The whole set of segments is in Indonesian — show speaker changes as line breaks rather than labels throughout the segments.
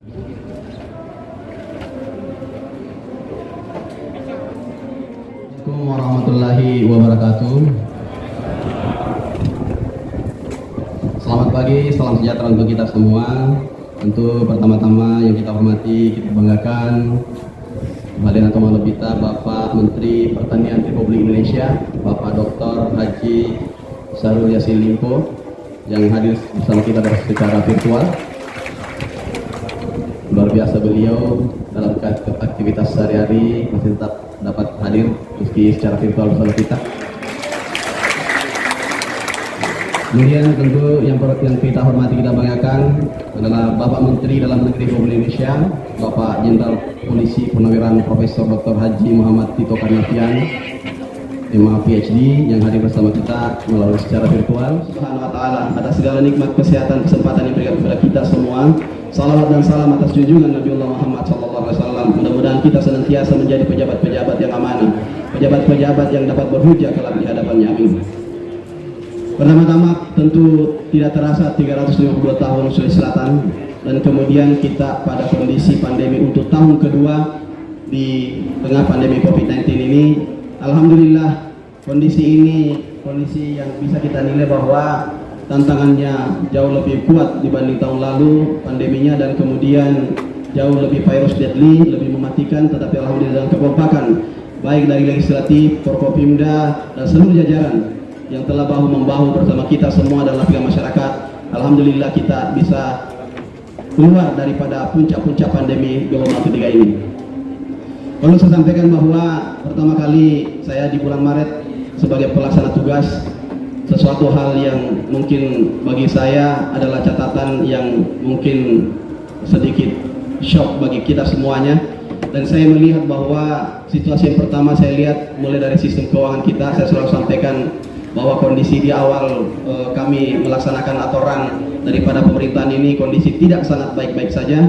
Assalamualaikum warahmatullahi wabarakatuh. Selamat pagi, salam sejahtera untuk kita semua. Tentu pertama-tama yang kita hormati, kita banggakan Bapak Nato Bita, Bapak Menteri Pertanian Republik Indonesia, Bapak Dr. Haji Syahrul Yassin Limpo yang hadir bersama kita secara virtual. Luar biasa beliau dalam aktivitas sehari-hari masih tetap dapat hadir meski secara virtual bersama kita. Kemudian tentu yang kita hormati, kita banggakan adalah Bapak Menteri Dalam Negeri Republik Indonesia, Bapak Jenderal Polisi Purnawirawan Profesor Dr. Haji Muhammad Tito Karnavian, MA PhD yang hadir bersama kita melalui secara virtual. Subhanahu wa ta'ala atas segala nikmat kesehatan, kesempatan yang diberikan kepada kita semua. Salawat dan salam atas junjungan Nabi Allah Muhammad SAW. Mudah-mudahan kita senantiasa menjadi pejabat-pejabat yang amanah, pejabat-pejabat yang dapat berhujjah kelak di hadapannya. Amin. Pertama-tama tentu tidak terasa 352 tahun Sulawesi Selatan, dan kemudian kita pada kondisi pandemi untuk tahun kedua di tengah pandemi COVID-19 ini. Alhamdulillah kondisi ini kondisi yang bisa kita nilai bahwa tantangannya jauh lebih kuat dibanding tahun lalu pandeminya, dan kemudian jauh lebih virus deadly, lebih mematikan. Tetapi alhamdulillah dengan kekompakan baik dari legislatif, Forkopimda dan seluruh jajaran yang telah bahu-membahu bersama kita semua dalam lapisan masyarakat, alhamdulillah kita bisa keluar daripada puncak-puncak pandemi gelombang ketiga ini. Perlu saya sampaikan bahwa pertama kali saya di bulan Maret sebagai pelaksana tugas, sesuatu hal yang mungkin bagi saya adalah catatan yang mungkin sedikit shock bagi kita semuanya. Dan saya melihat bahwa situasi yang pertama saya lihat mulai dari sistem keuangan kita. Saya selalu sampaikan bahwa kondisi di awal kami melaksanakan aturan daripada pemerintahan ini, kondisi tidak sangat baik-baik saja.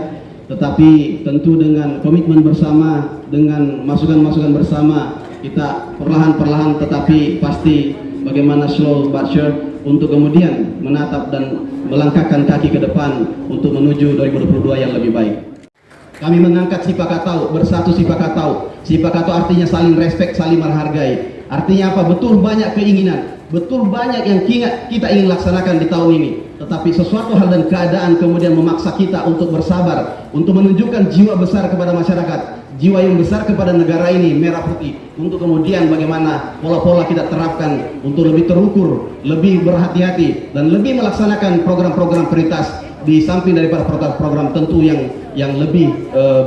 Tetapi tentu dengan komitmen bersama, dengan masukan-masukan bersama, kita perlahan-perlahan tetapi pasti bagaimana slow but sure untuk kemudian menatap dan melangkahkan kaki ke depan untuk menuju 2022 yang lebih baik. Kami mengangkat Sipakatau, bersatu Sipakatau. Sipakatau artinya saling respect, saling menghargai. Artinya apa? Betul banyak keinginan, betul banyak yang kita ingin laksanakan di tahun ini. Tetapi sesuatu hal dan keadaan kemudian memaksa kita untuk bersabar, untuk menunjukkan jiwa besar kepada masyarakat, jiwa yang besar kepada negara ini merah putih, untuk kemudian bagaimana pola-pola kita terapkan untuk lebih terukur, lebih berhati-hati, dan lebih melaksanakan program-program prioritas di samping daripada program-program tentu yang lebih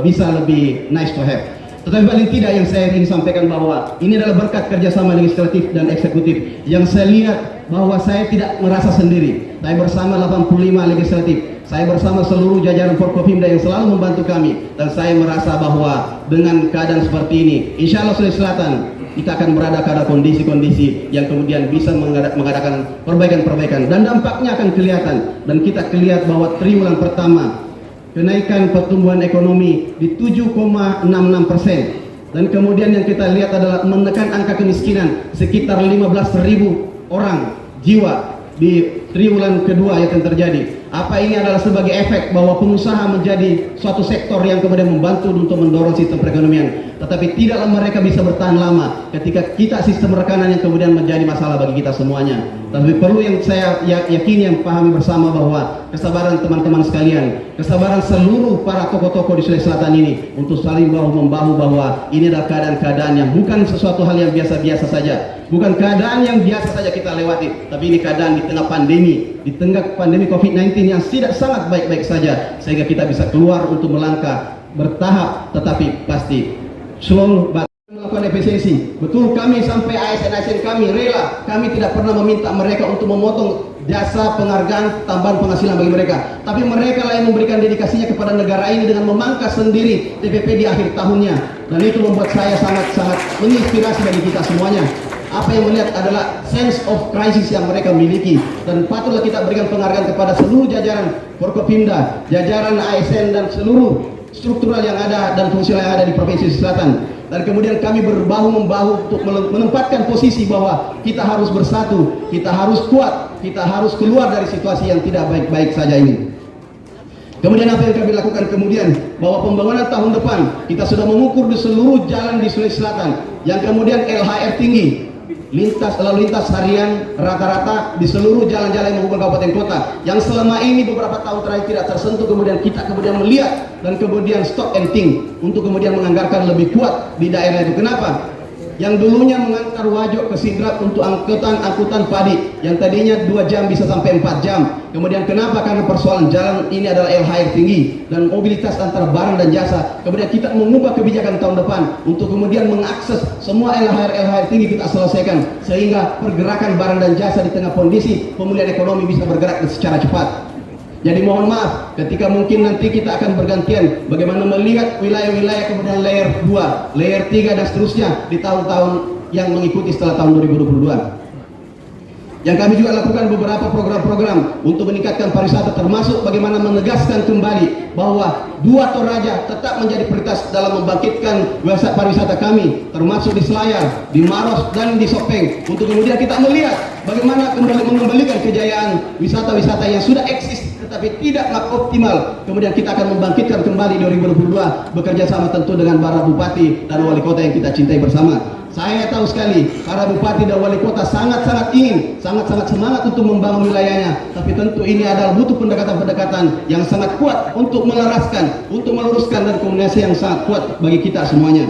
bisa lebih nice to have. Tetapi paling tidak yang saya ingin sampaikan bahwa ini adalah berkat kerjasama legislatif dan eksekutif yang saya lihat bahwa saya tidak merasa sendiri. Saya bersama 85 legislatif, saya bersama seluruh jajaran Forkopimda yang selalu membantu kami, dan saya merasa bahwa dengan keadaan seperti ini, insya Allah Sulawesi Selatan kita akan berada pada kondisi-kondisi yang kemudian bisa mengadakan perbaikan-perbaikan, dan dampaknya akan kelihatan. Dan kita lihat bahwa triwulan pertama kenaikan pertumbuhan ekonomi di 7,66%, dan kemudian yang kita lihat adalah menekan angka kemiskinan sekitar 15.000 orang jiwa di triwulan kedua yang akan terjadi. Apa ini adalah sebagai efek bahwa pengusaha menjadi suatu sektor yang kemudian membantu untuk mendorong sistem perekonomian. Tetapi tidaklah mereka bisa bertahan lama ketika kita sistem rekanan yang kemudian menjadi masalah bagi kita semuanya. Tapi perlu yang saya yakini, yang pahami bersama bahwa kesabaran teman-teman sekalian, kesabaran seluruh para tokoh-tokoh di Sulawesi Selatan ini untuk saling bahu-membahu bahwa ini adalah keadaan-keadaan yang bukan sesuatu hal yang biasa-biasa saja. Bukan keadaan yang biasa saja kita lewati, tapi ini keadaan di tengah pandemi, di tengah pandemi COVID-19 yang tidak sangat baik-baik saja, sehingga kita bisa keluar untuk melangkah bertahap, tetapi pasti slow but melakukan efisiensi. Betul, kami sampai ASN kami rela, kami tidak pernah meminta mereka untuk memotong jasa penghargaan tambahan penghasilan bagi mereka, tapi mereka lah yang memberikan dedikasinya kepada negara ini dengan memangkas sendiri TPP di akhir tahunnya, dan itu membuat saya sangat-sangat menginspirasi bagi kita semuanya. Apa yang melihat adalah sense of crisis yang mereka miliki, dan patutlah kita berikan penghargaan kepada seluruh jajaran Forkopimda, jajaran ASN dan seluruh struktural yang ada dan fungsional yang ada di Provinsi Selatan. Dan kemudian kami berbahu-membahu untuk menempatkan posisi bahwa kita harus bersatu, kita harus kuat, kita harus keluar dari situasi yang tidak baik-baik saja ini. Kemudian apa yang kami lakukan kemudian, bahwa pembangunan tahun depan kita sudah mengukur di seluruh jalan di Sulawesi Selatan yang kemudian LHR tinggi, lalu lintas harian rata-rata di seluruh jalan-jalan yang menghubungkan kabupaten kota yang selama ini beberapa tahun terakhir tidak tersentuh. Kemudian kita melihat dan kemudian stop and think untuk kemudian menganggarkan lebih kuat di daerah itu. Kenapa? Yang dulunya mengantar Wajo ke Sidrap untuk angkutan padi yang tadinya 2 jam bisa sampai 4 jam. Kemudian kenapa? Karena persoalan jalan ini adalah LHR tinggi dan mobilitas antara barang dan jasa. Kemudian kita mengubah kebijakan tahun depan untuk kemudian mengakses semua LHR tinggi kita selesaikan, sehingga pergerakan barang dan jasa di tengah kondisi pemulihan ekonomi bisa bergerak secara cepat. Jadi mohon maaf ketika mungkin nanti kita akan bergantian bagaimana melihat wilayah-wilayah kemudian layer 2, layer 3 dan seterusnya di tahun-tahun yang mengikuti setelah tahun 2022. Yang kami juga lakukan beberapa program-program untuk meningkatkan pariwisata, termasuk bagaimana menegaskan kembali bahwa 2 Toraja tetap menjadi prioritas dalam membangkitkan pariwisata kami, termasuk di Selayar, di Maros dan di Sopeng, untuk kemudian kita melihat bagaimana kembali mengembalikan kejayaan wisata-wisata yang sudah eksis tetapi tidak optimal. Kemudian kita akan membangkitkan kembali 2022 bekerja sama tentu dengan para bupati dan wali kota yang kita cintai bersama. Saya tahu sekali para bupati dan wali kota sangat-sangat ingin, sangat-sangat semangat untuk membangun wilayahnya, tapi tentu ini adalah butuh pendekatan-pendekatan yang sangat kuat untuk melaraskan, untuk meluruskan, dan komunikasi yang sangat kuat bagi kita semuanya.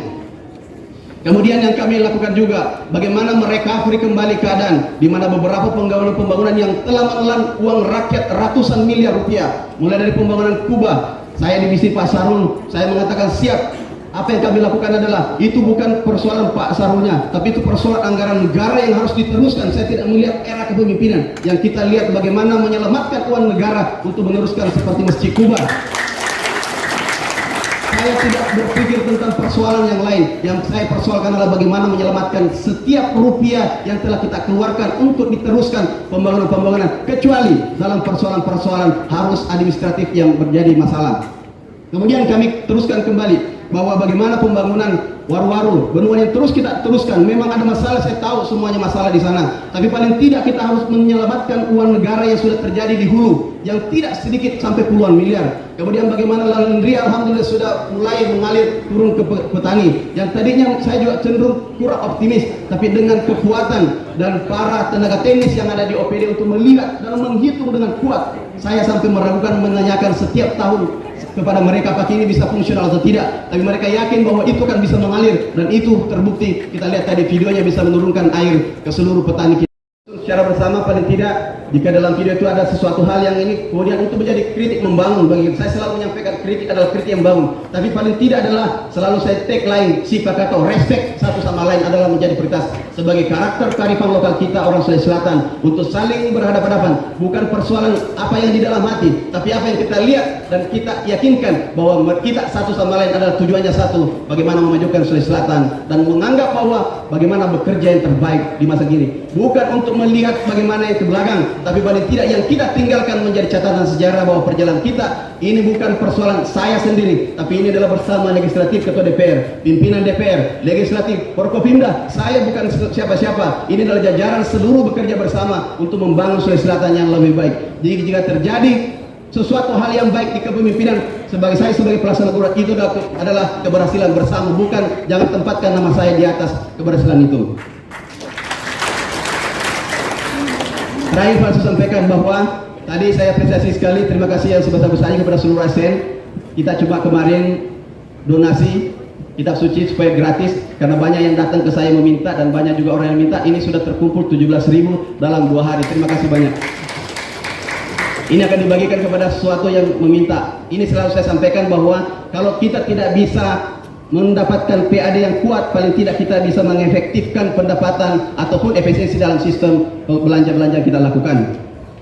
Kemudian yang kami lakukan juga bagaimana merecovery kembali keadaan di mana beberapa pembangunan yang telah menelan uang rakyat ratusan miliar rupiah, mulai dari pembangunan Kuba. Saya divisi Pak Sarul, saya mengatakan siap. Apa yang kami lakukan adalah itu bukan persoalan Pak Sarulnya, tapi itu persoalan anggaran negara yang harus diteruskan. Saya tidak melihat era kepemimpinan, yang kita lihat bagaimana menyelamatkan uang negara untuk meneruskan seperti Masjid Kuba. Saya tidak berpikir tentang persoalan yang lain. Yang saya persoalkan adalah bagaimana menyelamatkan setiap rupiah yang telah kita keluarkan untuk diteruskan pembangunan-pembangunan, kecuali dalam persoalan-persoalan harus administratif yang menjadi masalah. Kemudian kami teruskan kembali bahwa bagaimana pembangunan waru-waru, bendungan yang terus kita teruskan. Memang ada masalah, saya tahu semuanya masalah di sana, tapi paling tidak kita harus menyelamatkan uang negara yang sudah terjadi di hulu, yang tidak sedikit sampai puluhan miliar. Kemudian bagaimana Landri alhamdulillah sudah mulai mengalir turun ke petani, yang tadinya saya juga cenderung kurang optimis, tapi dengan kekuatan dan para tenaga teknis yang ada di OPD untuk melihat dan menghitung dengan kuat, saya sampai meragukan, menanyakan setiap tahun kepada mereka apakah ini bisa fungsional atau tidak, tapi mereka yakin bahwa itu kan bisa mengalir, dan itu terbukti. Kita lihat tadi videonya bisa menurunkan air ke seluruh petani kita secara bersama. Paling tidak jika dalam video itu ada sesuatu hal yang ini kemudian untuk menjadi kritik membangun bagi saya, selalu menyampaikan kritik adalah kritik yang bangun, tapi paling tidak adalah selalu saya tagline sifat atau respect satu sama lain adalah menjadi prioritas sebagai karakter kearifan lokal kita orang Sulawesi Selatan, untuk saling berhadapan-hadapan, bukan persoalan apa yang di dalam hati, tapi apa yang kita lihat dan kita yakinkan bahwa kita satu sama lain adalah tujuannya satu, bagaimana memajukan Sulawesi Selatan dan menganggap bahwa bagaimana bekerja yang terbaik di masa kini, bukan untuk melihat bagaimana yang ke belakang, tapi paling tidak yang kita tinggalkan menjadi catatan sejarah bahwa perjalanan kita ini bukan persoalan saya sendiri, tapi ini adalah bersama legislatif, ketua DPR, pimpinan DPR, legislatif, Forkopimda. Saya bukan siapa-siapa, ini adalah jajaran seluruh bekerja bersama untuk membangun Sulawesi Selatan yang lebih baik. Jadi jika terjadi sesuatu hal yang baik di kepemimpinan sebagai saya sebagai pelaksana tugas, itu adalah keberhasilan bersama, bukan jangan tempatkan nama saya di atas keberhasilan itu. Terakhir saya sampaikan bahwa tadi saya apresiasi sekali, terima kasih yang sebesar-besarnya kepada seluruh ASN. Kita coba kemarin donasi kitab suci supaya gratis, karena banyak yang datang ke saya meminta dan banyak juga orang yang minta. Ini sudah terkumpul 17.000 dalam 2 hari. Terima kasih banyak. Ini akan dibagikan kepada sesuatu yang meminta. Ini selalu saya sampaikan bahwa kalau kita tidak bisa mendapatkan PAD yang kuat, paling tidak kita bisa mengefektifkan pendapatan ataupun efisiensi dalam sistem belanja-belanja kita lakukan.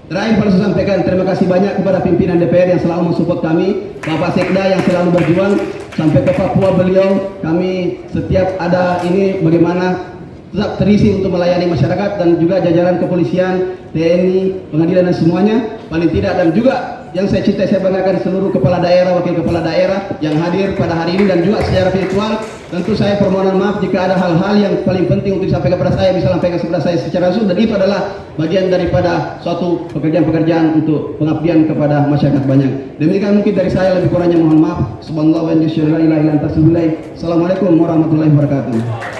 Terakhir perlu saya sampaikan terima kasih banyak kepada pimpinan DPR yang selalu mensupport kami, Bapak Sekda yang selalu berjuang sampai ke Papua beliau, kami setiap ada ini bagaimana tetap terisi untuk melayani masyarakat, dan juga jajaran kepolisian, TNI, pengadilan dan semuanya, paling tidak, dan juga yang saya cintai, saya banggakan seluruh kepala daerah, wakil kepala daerah yang hadir pada hari ini dan juga secara virtual. Tentu saya permohonan maaf jika ada hal-hal yang paling penting untuk disampaikan kepada saya, bisa sampaikan kepada saya secara langsung, dan itu adalah bagian daripada suatu pekerjaan-pekerjaan untuk pengabdian kepada masyarakat banyak. Demikian mungkin dari saya, lebih kurangnya mohon maaf. Subhanallah wa bihamdihi, la ilaha illa anta, astaghfiruka wa atubu ilaik. Assalamualaikum warahmatullahi wabarakatuh.